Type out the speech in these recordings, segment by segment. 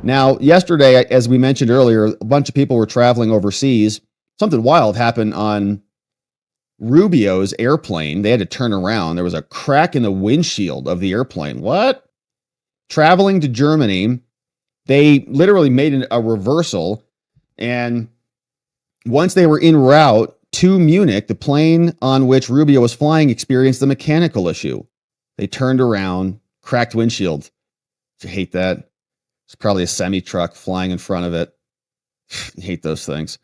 Now, yesterday, as we mentioned earlier, a bunch of people were traveling overseas. Something wild happened on Rubio's airplane. They had to turn around. There was a crack in the windshield of the airplane. What? Traveling to Germany, they literally made a reversal. And once they were en route to Munich, the plane on which Rubio was flying experienced a mechanical issue. They turned around, cracked windshield. I hate that. It's probably a semi-truck flying in front of it. I hate those things.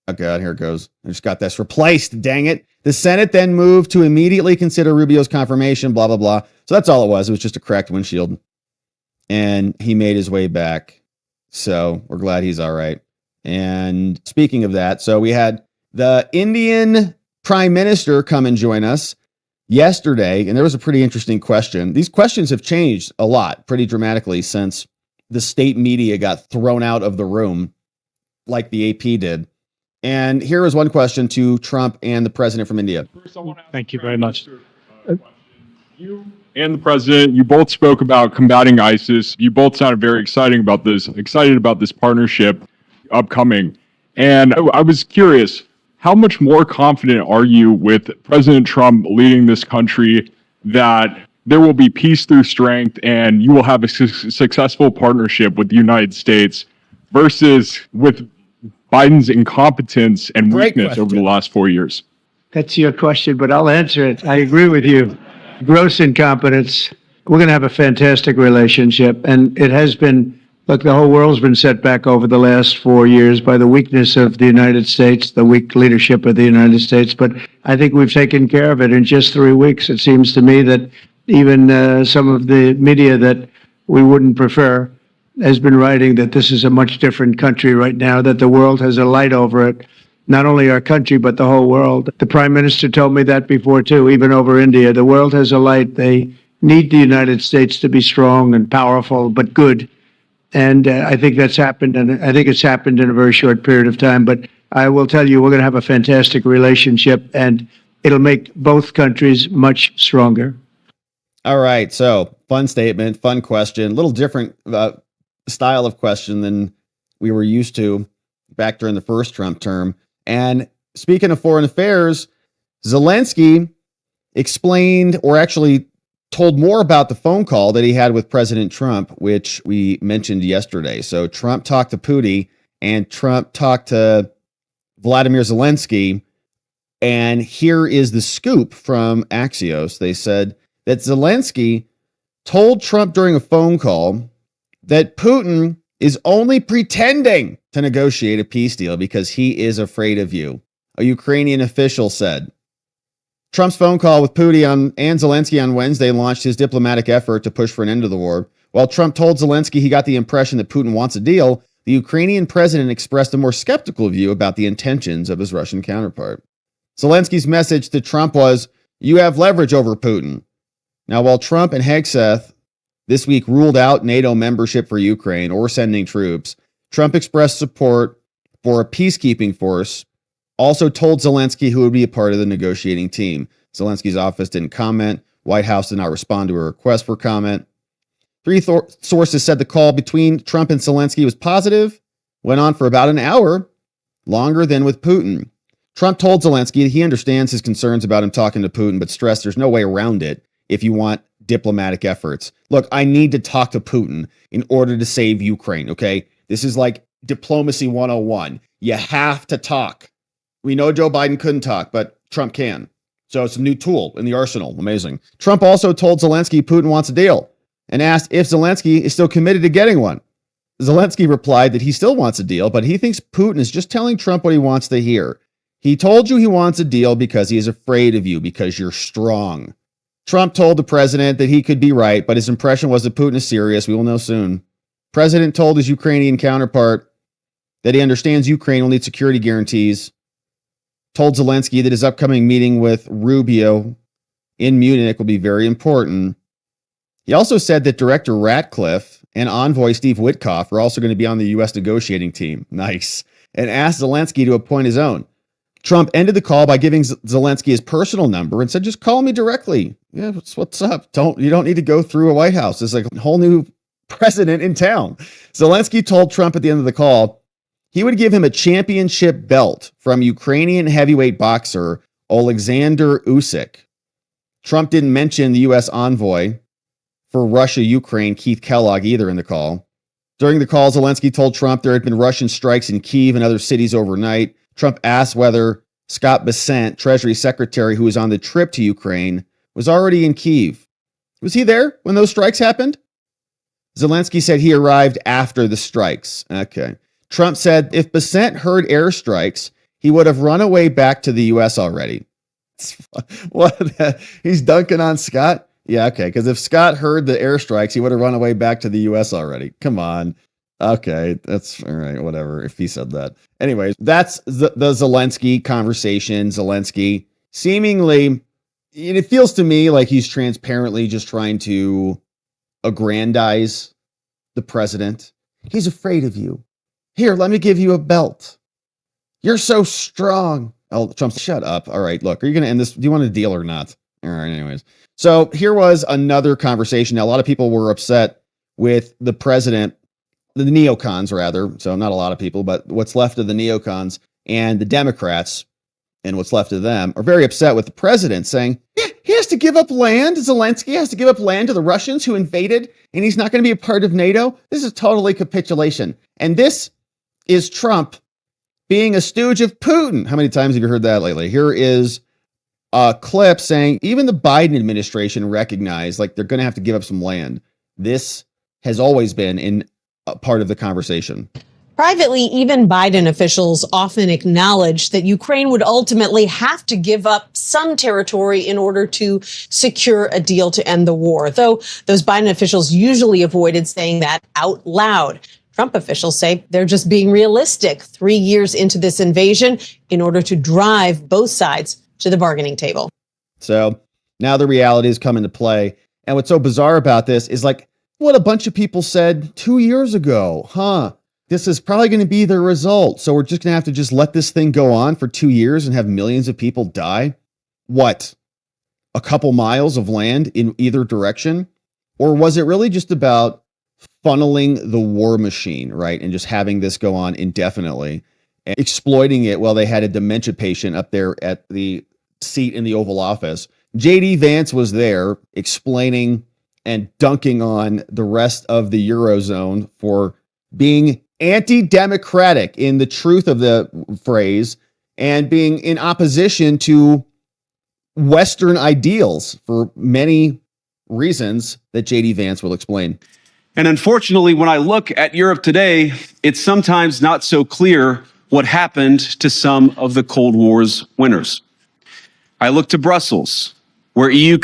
Oh, God, here it goes. I just got this replaced, dang it. The Senate then moved to immediately consider Rubio's confirmation, blah, blah, blah. So that's all it was. It was just a cracked windshield. And he made his way back. So we're glad he's all right. And speaking of that, so we had the Indian Prime Minister come and join us yesterday, and there was a pretty interesting question. These questions have changed a lot, pretty dramatically, since the state media got thrown out of the room like the AP did. And here is one question to Trump and the president from India. Thank you very much. You and the president, you both spoke about combating ISIS. You both sounded very excited about this partnership upcoming. And I was curious, how much more confident are you with President Trump leading this country that there will be peace through strength and you will have a successful partnership with the United States versus with Biden's incompetence and weakness over the last 4 years? That's your question, but I'll answer it. I agree with you. Gross incompetence. We're going to have a fantastic relationship. And it has been, look, the whole world's been set back over the last 4 years by the weakness of the United States, the weak leadership of the United States. But I think we've taken care of it in just 3 weeks. It seems to me that even some of the media that we wouldn't prefer has been writing that this is a much different country right now, that the world has a light over it. Not only our country, but the whole world. The Prime Minister told me that before, too, even over India. The world has a light. They need the United States to be strong and powerful, but good. And I think that's happened, and I think it's happened in a very short period of time. But I will tell you, we're going to have a fantastic relationship, and it'll make both countries much stronger. All right. So fun statement, fun question, a little different style of question than we were used to back during the first Trump term. And speaking of foreign affairs, Zelensky explained, or actually told more about the phone call that he had with President Trump, which we mentioned yesterday. So Trump talked to Putin and Trump talked to Vladimir Zelensky. And here is the scoop from Axios. They said that Zelensky told Trump during a phone call that Putin is only pretending to negotiate a peace deal because he is afraid of you, a Ukrainian official said. Trump's phone call with Putin and Zelensky on Wednesday launched his diplomatic effort to push for an end to the war. While Trump told Zelensky he got the impression that Putin wants a deal, the Ukrainian president expressed a more skeptical view about the intentions of his Russian counterpart. Zelensky's message to Trump was, "You have leverage over Putin." Now, while Trump and Hegseth this week ruled out NATO membership for Ukraine or sending troops, Trump expressed support for a peacekeeping force, also told Zelensky who would be a part of the negotiating team. Zelensky's office didn't comment. White House did not respond to a request for comment. Three sources said the call between Trump and Zelensky was positive, went on for about an hour, longer than with Putin. Trump told Zelensky that he understands his concerns about him talking to Putin, but stressed there's no way around it if you want diplomatic efforts. Look, I need to talk to Putin in order to save Ukraine, okay? This is like diplomacy 101. You have to talk. We know Joe Biden couldn't talk, but Trump can. So it's a new tool in the arsenal. Amazing. Trump also told Zelensky Putin wants a deal and asked if Zelensky is still committed to getting one. Zelensky replied that he still wants a deal, but he thinks Putin is just telling Trump what he wants to hear. He told you he wants a deal because he is afraid of you, because you're strong. Trump told the president that he could be right, but his impression was that Putin is serious. We will know soon. President told his Ukrainian counterpart that he understands Ukraine will need security guarantees. Told Zelensky that his upcoming meeting with Rubio in Munich will be very important. He also said that Director Ratcliffe and envoy Steve Witkoff are also going to be on the U.S. negotiating team. Nice. And asked Zelensky to appoint his own. Trump ended the call by giving Zelensky his personal number and said, just call me directly. Yeah, what's up? You don't need to go through a White House. It's like a whole new president in town. Zelensky told Trump at the end of the call he would give him a championship belt from Ukrainian heavyweight boxer Alexander Usyk. Trump didn't mention the U.S. envoy for Russia-Ukraine, Keith Kellogg, either in the call. During the call, Zelensky told Trump there had been Russian strikes in Kyiv and other cities overnight. Trump asked whether Scott Bessent, Treasury Secretary who was on the trip to Ukraine, was already in Kyiv. Was he there when those strikes happened? Zelensky said he arrived after the strikes. Okay. Trump said if Bessent heard airstrikes, he would have run away back to the U.S. already. What? He's dunking on Scott? Yeah, okay. Because if Scott heard the airstrikes, he would have run away back to the U.S. already. Come on. Okay, that's all right. Whatever. If he said that. Anyways, that's the Zelensky conversation. Zelensky seemingly, it feels to me like he's transparently just trying to aggrandize the president. He's afraid of you. Here, let me give you a belt. You're so strong. Oh, Trump, shut up. All right, look, are you going to end this? Do you want a deal or not? All right, anyways. So here was another conversation. Now, a lot of people were upset with the president, the neocons rather. So not a lot of people, but what's left of the neocons and the Democrats and what's left of them are very upset with the president saying, yeah, he has to give up land. Zelensky has to give up land to the Russians who invaded, and he's not going to be a part of NATO. This is totally capitulation. And this is Trump being a stooge of Putin. How many times have you heard that lately? Here is a clip saying even the Biden administration recognized like they're going to have to give up some land. This has always been in a part of the conversation. Privately, even Biden officials often acknowledge that Ukraine would ultimately have to give up some territory in order to secure a deal to end the war, though those Biden officials usually avoided saying that out loud. Trump officials say they're just being realistic 3 years into this invasion in order to drive both sides to the bargaining table. So now the reality has come into play. And what's so bizarre about this is like what a bunch of people said 2 years ago, this is probably going to be the result. So we're just going to have to just let this thing go on for 2 years and have millions of people die. What? A couple miles of land in either direction? Or was it really just about funneling the war machine, right? And just having this go on indefinitely and exploiting it while they had a dementia patient up there at the seat in the Oval Office. JD Vance was there explaining and dunking on the rest of the Eurozone for being anti-democratic in the truth of the phrase and being in opposition to Western ideals for many reasons that JD Vance will explain. And unfortunately, when I look at Europe today, it's sometimes not so clear what happened to some of the Cold War's winners. I look to Brussels, where EU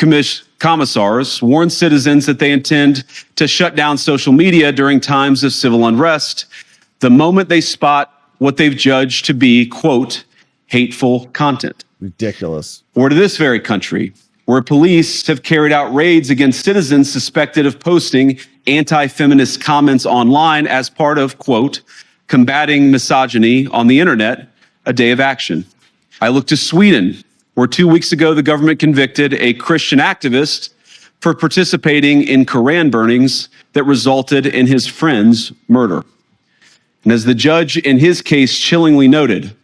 commissars warn citizens that they intend to shut down social media during times of civil unrest the moment they spot what they've judged to be, quote, hateful content. Ridiculous. Or to this very country, where police have carried out raids against citizens suspected of posting anti-feminist comments online as part of, quote, combating misogyny on the internet, a day of action. I look to Sweden, where 2 weeks ago the government convicted a Christian activist for participating in Koran burnings that resulted in his friend's murder. And as the judge in his case chillingly noted,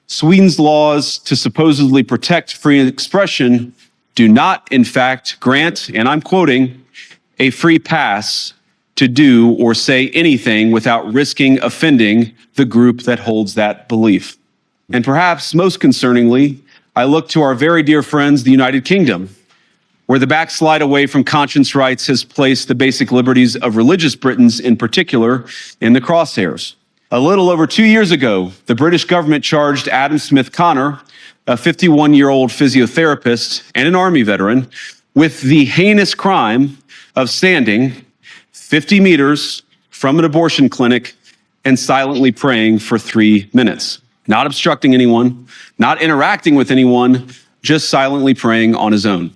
Sweden's laws to supposedly protect free expression do not, in fact, grant, and I'm quoting, a free pass to do or say anything without risking offending the group that holds that belief. And perhaps most concerningly, I look to our very dear friends, the United Kingdom, where the backslide away from conscience rights has placed the basic liberties of religious Britons in particular in the crosshairs. A little over 2 years ago, the British government charged Adam Smith Connor, a 51-year-old physiotherapist and an Army veteran, with the heinous crime of standing 50 meters from an abortion clinic and silently praying for 3 minutes, not obstructing anyone, not interacting with anyone, just silently praying on his own.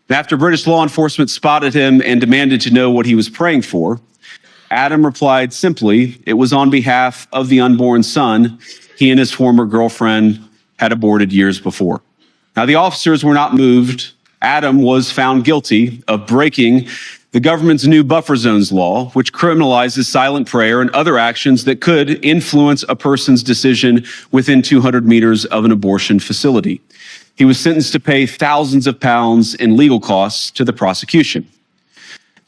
And after British law enforcement spotted him and demanded to know what he was praying for, Adam replied simply, it was on behalf of the unborn son he and his former girlfriend had aborted years before. Now, the officers were not moved. Adam was found guilty of breaking the government's new buffer zones law, which criminalizes silent prayer and other actions that could influence a person's decision within 200 meters of an abortion facility. He was sentenced to pay thousands of pounds in legal costs to the prosecution.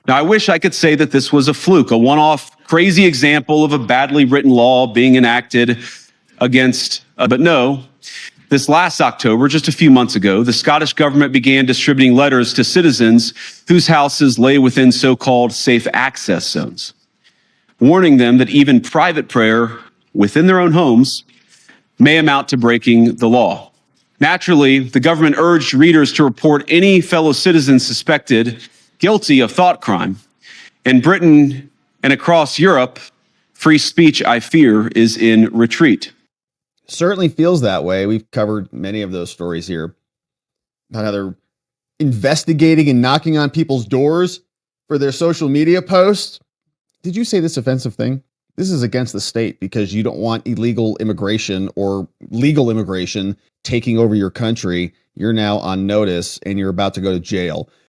Now, I wish I could say that this was a fluke, a one-off crazy example of a badly written law being enacted against, but no. This last October, just a few months ago, the Scottish government began distributing letters to citizens whose houses lay within so-called safe access zones, warning them that even private prayer within their own homes may amount to breaking the law. Naturally, the government urged readers to report any fellow citizens suspected guilty of thought crime. In Britain and across Europe, free speech, I fear, is in retreat. Certainly feels that way. We've covered many of those stories here about how they're investigating and knocking on people's doors for their social media posts. Did you say this offensive thing? This is against the state because you don't want illegal immigration or legal immigration taking over your country. You're now on notice and you're about to go to jail.